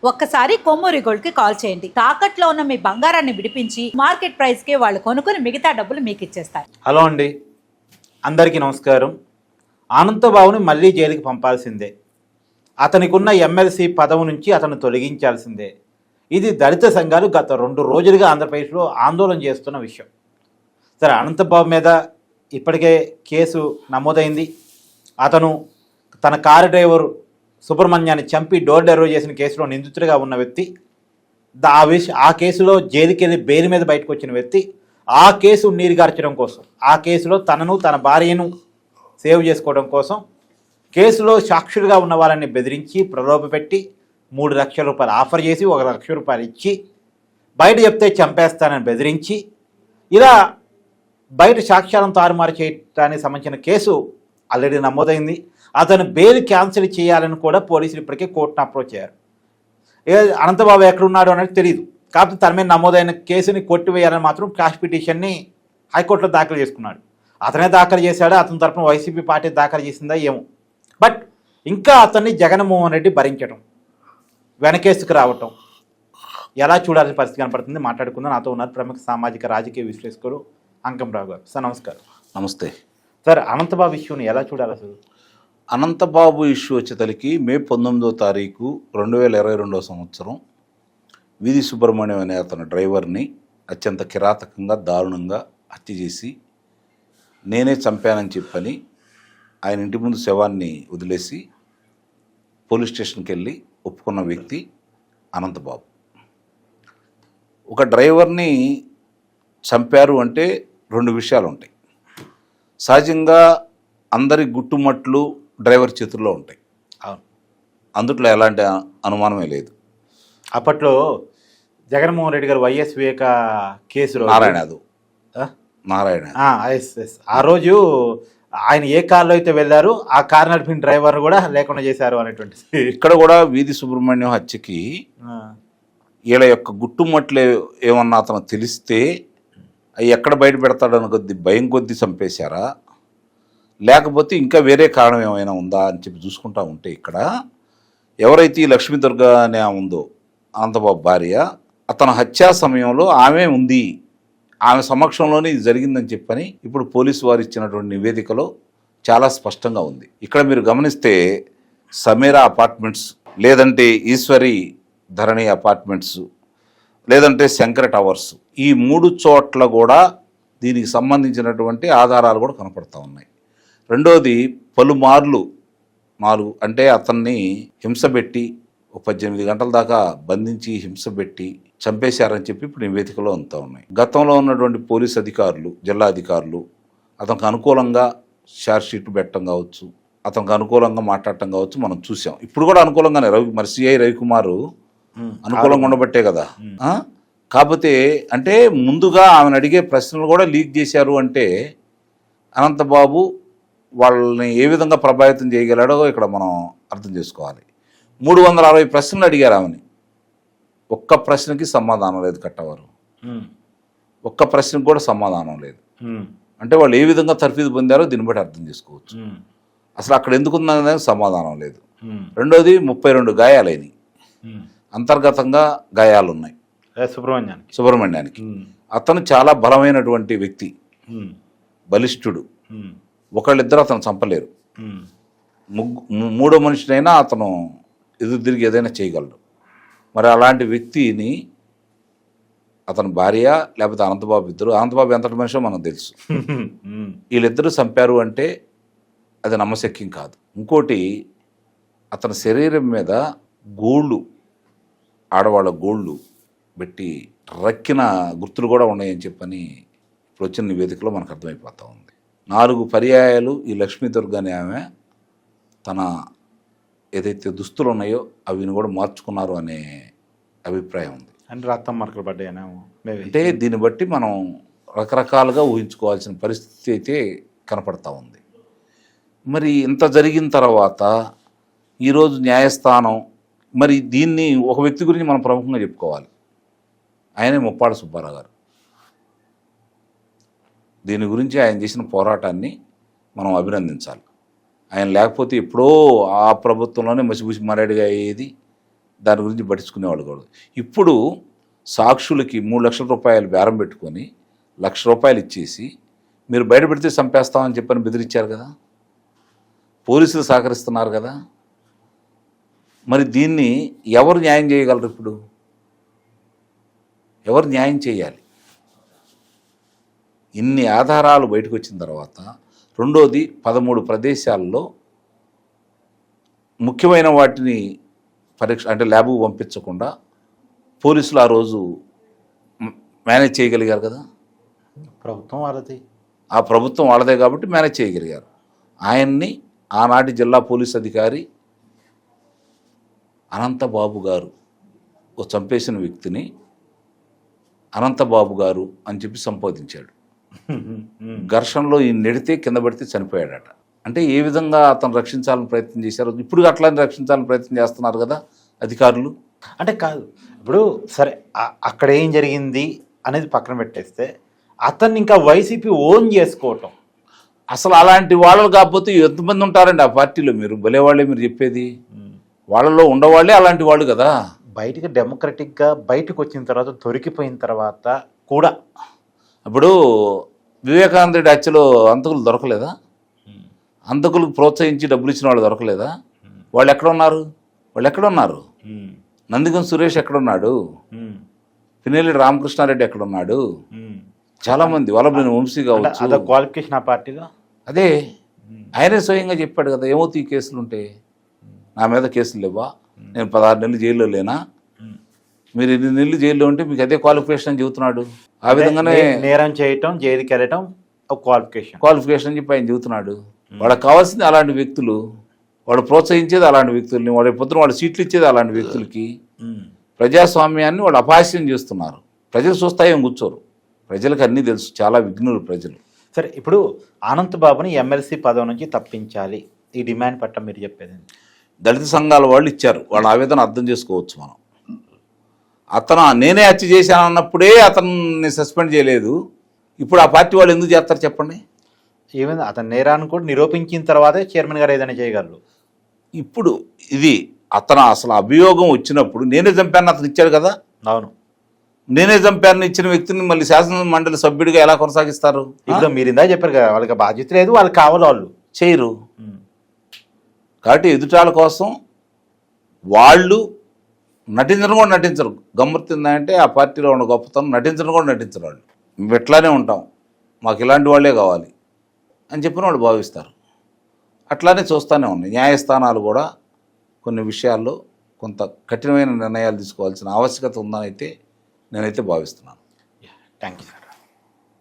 ఒక్కసారి కొమ్మూరి గోల్డ్ కి కాల్ చేయండి. తాకట్లో ఉన్న మీ బంగారాన్ని విడిపించి మార్కెట్ ప్రైస్ కి వాళ్ళు కొనుక్కుని మిగతా డబ్బులు మీకు ఇచ్చేస్తారు. హలో అండి, అందరికీ నమస్కారం. అనంతబాబుని మళ్ళీ జైలుకి పంపాల్సిందే. అతనికి ఉన్న ఎమ్మెల్సీ పదవి నుంచి అతను తొలగించాల్సిందే. ఇది దళిత సంఘాలు గత 2 రోజులుగా ఆంధ్రప్రదేశ్లో ఆందోళన చేస్తున్న విషయం. సరే, అనంతబాబు మీద ఇప్పటికే కేసు నమోదైంది. అతను తన కారు డ్రైవర్ సుబ్రహ్మణ్యాన్ని చంపి డోర్ డెలివరీ చేసిన కేసులో నిందితుడిగా ఉన్న వ్యక్తి, ఆ కేసులో జైలుకి వెళ్ళి బెయిల్ మీద బయటకు వచ్చిన వ్యక్తి, ఆ కేసు నీరుగార్చడం కోసం, ఆ కేసులో తనను తన భార్యను సేవ్ చేసుకోవడం కోసం కేసులో సాక్షులుగా ఉన్న వాళ్ళని బెదిరించి ప్రలోభపెట్టి 3 లక్షల రూపాయలు ఆఫర్ చేసి 1 లక్ష రూపాయలు ఇచ్చి బయట చెప్తే చంపేస్తానని బెదిరించి ఇలా బయట సాక్ష్యాలను తారుమారు చేయడానికి సంబంధించిన కేసు ఆల్రెడీ నమోదైంది. అతను బెయిల్ క్యాన్సిల్ చేయాలని కూడా పోలీసులు ఇప్పటికే కోర్టును అప్రోచ్ అయ్యారు. అనంతబాబు ఎక్కడున్నాడు అనేది తెలియదు, కాకపోతే తన మీద నమోదైన కేసుని కొట్టివేయాలని మాత్రం క్రాష్ పిటిషన్ని హైకోర్టులో దాఖలు చేసుకున్నాడు. అతనే దాఖలు చేశాడు, అతని తరఫున వైసీపీ పార్టీ దాఖలు చేసిందా ఏమో. బట్ ఇంకా అతన్ని జగన్మోహన్ రెడ్డి భరించడం, వెనకేసుకు రావటం ఎలా చూడాల్సిన పరిస్థితి కనపడుతుంది. మాట్లాడుకుందాం. నాతో ఉన్నారు ప్రముఖ సామాజిక రాజకీయ విశ్లేషకులు అంకంరావు గారు. సార్ నమస్కారం. నమస్తే సార్, అనంతబాబు ఇష్యూని ఎలా చూడాలి అసలు? అనంతబాబు ఇష్యూ వచ్చేతలికి మే 19వ తారీఖు 2022 సంవత్సరం వీధి సుబ్రహ్మణ్యం అనే అతని డ్రైవర్ని అత్యంత కిరాతకంగా దారుణంగా హత్య చేసి నేనే చంపానని చెప్పని ఆయన ఇంటి ముందు శవాన్ని వదిలేసి పోలీస్ స్టేషన్కి వెళ్ళి ఒప్పుకున్న వ్యక్తి అనంతబాబు. ఒక డ్రైవర్ని చంపారు అంటే 2 విషయాలు ఉంటాయి. సహజంగా అందరి గుట్టుమట్లు డ్రైవర్ చేతుల్లో ఉంటాయి, అందుట్లో ఎలాంటి అనుమానమే లేదు. అప్పట్లో జగన్మోహన్ రెడ్డి గారు వైఎస్ వివేక కేసులో నారాయణ ఆ రోజు ఆయన ఏ కారులో అయితే వెళ్ళారు ఆ కారు నడిపిన డ్రైవర్ కూడా లేకుండా చేశారు అనేటువంటి. ఇక్కడ కూడా వీధి సుబ్రహ్మణ్యం హత్యకి వీళ్ళ యొక్క గుట్టుమట్లు ఏమన్నా అతను తెలిస్తే అవి ఎక్కడ బయట పెడతాడని కొద్ది భయం కొద్దీ చంపేశారా, లేకపోతే ఇంకా వేరే కారణం ఏమైనా ఉందా అని చెప్పి చూసుకుంటా ఉంటే, ఇక్కడ ఎవరైతే ఈ లక్ష్మీదుర్గ అనే ఉందో అనంతబాబు భార్య, అతను హత్యా సమయంలో ఆమె ఉంది, ఆమె సమక్షంలోనే ఇది జరిగిందని చెప్పని ఇప్పుడు పోలీసు వారు ఇచ్చినటువంటి నివేదికలో చాలా స్పష్టంగా ఉంది. ఇక్కడ మీరు గమనిస్తే సమీరా అపార్ట్మెంట్స్, లేదంటే ఈశ్వరి ధరణి అపార్ట్మెంట్స్, లేదంటే శంకర టవర్స్, ఈ 3 చోట్ల కూడా దీనికి సంబంధించినటువంటి ఆధారాలు కూడా కనపడతా ఉన్నాయి. రెండోది పలుమార్లు 4 అంటే అతన్ని హింసపెట్టి 18 గంటల దాకా బంధించి హింసపెట్టి చంపేశారని చెప్పి ఇప్పుడు నివేదికలో అంతా ఉన్నాయి. గతంలో ఉన్నటువంటి పోలీస్ అధికారులు, జిల్లా అధికారులు అతనికి అనుకూలంగా షార్ట్ పెట్టడం కావచ్చు, అతనికి అనుకూలంగా మాట్లాడటం కావచ్చు, మనం చూసాం. ఇప్పుడు కూడా అనుకూలంగానే మరి సిఐ రవికుమారు అనుకూలంగా ఉండబట్టే కదా. కాకపోతే అంటే ముందుగా ఆమెను అడిగే ప్రశ్నలు కూడా లీక్ చేశారు అంటే అనంతబాబు వాళ్ళని ఏ విధంగా ప్రభావితం చేయగలడో ఇక్కడ మనం అర్థం చేసుకోవాలి. 360 ప్రశ్నలు అడిగారు ఆమెని, ఒక్క ప్రశ్నకి సమాధానం లేదు. కట్టవారు ఒక్క ప్రశ్నకు కూడా సమాధానం లేదు. అంటే వాళ్ళు ఏ విధంగా తర్ఫీదు పొందారో దీన్ని బట్టి అర్థం చేసుకోవచ్చు. అసలు అక్కడ ఎందుకుందనే సమాధానం లేదు. రెండోది 32 గాయాలైనవి, అంతర్గతంగా గాయాలు ఉన్నాయి సుబ్రహ్మణ్యానికి. అతను చాలా బలమైనటువంటి వ్యక్తి, బలిష్ఠుడు. ఒకళ్ళిద్దరు అతను చంపలేరు. మూడో మనిషినైనా అతను ఎదురు తిరిగి ఏదైనా చేయగలడు. మరి అలాంటి వ్యక్తిని అతని భార్య లేకపోతే అనంతబాబు ఎంతటి మనిషో మనకు తెలుసు. వీళ్ళిద్దరూ చంపారు అంటే అది నమ్మశక్యం కాదు. ఇంకోటి, అతని శరీరం మీద గోళ్ళు, ఆడవాళ్ళ గోళ్ళు పెట్టి రక్కిన గుర్తులు కూడా ఉన్నాయని చెప్పని ఇప్పుడు వచ్చిన నివేదికలో మనకు అర్థమైపోతూ ఉంది. 4 పర్యాయాలు ఈ లక్ష్మీదుర్గ అనే ఆమె తన ఏదైతే దుస్తులు ఉన్నాయో అవిని కూడా మార్చుకున్నారు అనే అభిప్రాయం ఉంది. అంటే రక్తం మార్కులు పడ్డాయేమో. అంటే దీన్ని బట్టి మనం రకరకాలుగా ఊహించుకోవాల్సిన పరిస్థితి అయితే కనపడతా ఉంది. మరి ఇంత జరిగిన తర్వాత ఈరోజు న్యాయస్థానం మరి దీన్ని ఒక వ్యక్తి గురించి మనం ప్రముఖంగా చెప్పుకోవాలి. ఆయనే ముప్పాడ సుబ్బారావు గారు. దీని గురించి ఆయన చేసిన పోరాటాన్ని మనం అభినందించాలి. ఆయన లేకపోతే ఎప్పుడో ఆ ప్రభుత్వంలోనే మసిబుసి మరాడిగా అయ్యేది. దాని గురించి పట్టించుకునేవాళ్ళు కూడా. ఇప్పుడు సాక్షులకి 3 లక్షల రూపాయలు బేరం పెట్టుకొని 1 లక్ష రూపాయలు ఇచ్చేసి మీరు బయట పెడితే చంపేస్తామని చెప్పని బెదిరించారు కదా, పోలీసులు సహకరిస్తున్నారు కదా. మరి దీన్ని ఎవరు న్యాయం చేయగలరు? ఇప్పుడు ఎవరు న్యాయం చేయాలి? ఇన్ని ఆధారాలు బయటకు వచ్చిన తర్వాత, రెండోది 13 ప్రదేశాల్లో ముఖ్యమైన వాటిని పరీక్ష అంటే ల్యాబ్కు పంపించకుండా పోలీసులు ఆ రోజు మేనేజ్ చేయగలిగారు కదా. ప్రభుత్వం వాళ్ళది, ఆ ప్రభుత్వం వాళ్ళదే కాబట్టి మేనేజ్ చేయగలిగారు. ఆయన్ని ఆనాటి జిల్లా పోలీస్ అధికారి అనంతబాబు గారు, ఓ చంపేసిన వ్యక్తిని అనంతబాబు గారు అని చెప్పి సంబోధించాడు. ఘర్షణలో ఈ నెడితే కింద పడితే చనిపోయాడట. అంటే ఏ విధంగా అతను రక్షించాలని ప్రయత్నం చేశారు? ఇప్పుడు అట్లానే రక్షించాలని ప్రయత్నం చేస్తున్నారు కదా అధికారులు. అంటే కాదు, ఇప్పుడు సరే అక్కడ ఏం జరిగింది అనేది పక్కన పెట్టేస్తే, అతన్ని ఇంకా వైసీపీ ఓన్ చేసుకోవటం, అసలు అలాంటి వాళ్ళు కాకపోతే ఎంతమంది ఉంటారండి ఆ పార్టీలో? మీరు భలేవాళ్ళే మీరు చెప్పేది. వాళ్ళలో ఉండవాళ్ళే అలాంటి వాళ్ళు కదా. బయటికి డెమోక్రటిక్గా బయటకు వచ్చిన తర్వాత, దొరికిపోయిన తర్వాత కూడా ఇప్పుడు వివేకానంద రెడ్డి హత్యలో అంతకులు దొరకలేదా? అంతకులకు ప్రోత్సహించి డబ్బులు ఇచ్చిన వాళ్ళు దొరకలేదా? వాళ్ళు ఎక్కడ ఉన్నారు? నందిగం సురేష్ ఎక్కడున్నాడు? పిన్నెల్లి రామకృష్ణారెడ్డి ఎక్కడున్నాడు? చాలామంది వల్లభనేని వంశీ కావచ్చు. అదే క్వాలిఫికేషన్ ఆ పార్టీలో. అదే ఆయనే స్వయంగా చెప్పాడు కదా, ఏమవుతాయి ఈ కేసులు ఉంటే, నా మీద కేసులు లేవా, నేను 16 నెలలు జైల్లో లేనా, మీరు 8 నెలలు జైల్లో ఉంటే మీకు అదే క్వాలిఫికేషన్ అని చెబుతున్నాడు. ఆ విధంగానే నేరం చేయటం, జైలుకి వెళ్ళటం ఒక క్వాలిఫికేషన్ అని చెప్పి ఆయన చెబుతున్నాడు. వాళ్ళకి కావాల్సింది అలాంటి వ్యక్తులు, వాడు ప్రోత్సహించేది అలాంటి వ్యక్తుల్ని, వాడి పొద్దున వాళ్ళు సీట్లు ఇచ్చేది అలాంటి వ్యక్తులకి. ప్రజాస్వామ్యాన్ని వాళ్ళు అపహాస్యం చేస్తున్నారు. ప్రజలు చూస్తాయేం కూర్చోరు, ప్రజలకు అన్నీ తెలుసు, చాలా విఘ్నులు ప్రజలు. సరే, ఇప్పుడు అనంతబాబుని ఎమ్మెల్సీ పదవి నుంచి తప్పించాలి, ఈ డిమాండ్ పట్ల మీరు చెప్పేది? దళిత సంఘాల వాళ్ళు ఇచ్చారు, వాళ్ళ ఆవేదన అర్థం చేసుకోవచ్చు మనం. అతను నేనే హత్య చేశాను అన్నప్పుడే అతన్ని సస్పెండ్ చేయలేదు, ఇప్పుడు ఆ పార్టీ వాళ్ళు ఎందుకు చేస్తారు చెప్పండి? ఏమైంది, అతను నేరాన్ని కూడా నిరూపించిన తర్వాతే చైర్మన్ గారు ఏదైనా చేయగలరు. ఇప్పుడు ఇది అతను అసలు అభియోగం వచ్చినప్పుడు నేనే చంపాను అతను ఇచ్చాడు కదా. అవును, నేనే చంపాను ఇచ్చిన వ్యక్తిని మళ్ళీ శాసన మండలి సభ్యుడిగా ఎలా కొనసాగిస్తారు? ఇప్పుడు మీరు ఇందా చెప్పారు కదా, వాళ్ళకి బాధ్యత లేదు, వాళ్ళకి కావాలి, వాళ్ళు చేయరు. కాబట్టి ఎదుటాల కోసం వాళ్ళు నటించడం కూడా నటించరు. గమ్మత్తిందంటే ఆ పార్టీలో ఉన్న గొప్పతనం, నటించడం కూడా నటించరు. వాళ్ళు మేము ఎట్లానే ఉంటాం, మాకు ఇలాంటి వాళ్ళే కావాలి అని చెప్పిన వాళ్ళు భావిస్తారు. అట్లానే చూస్తూనే ఉన్నాయి. న్యాయస్థానాలు కూడా కొన్ని విషయాల్లో కొంత కఠినమైన నిర్ణయాలు తీసుకోవాల్సిన ఆవశ్యకత ఉందని అయితే నేనైతే భావిస్తున్నాను. Thank you sir.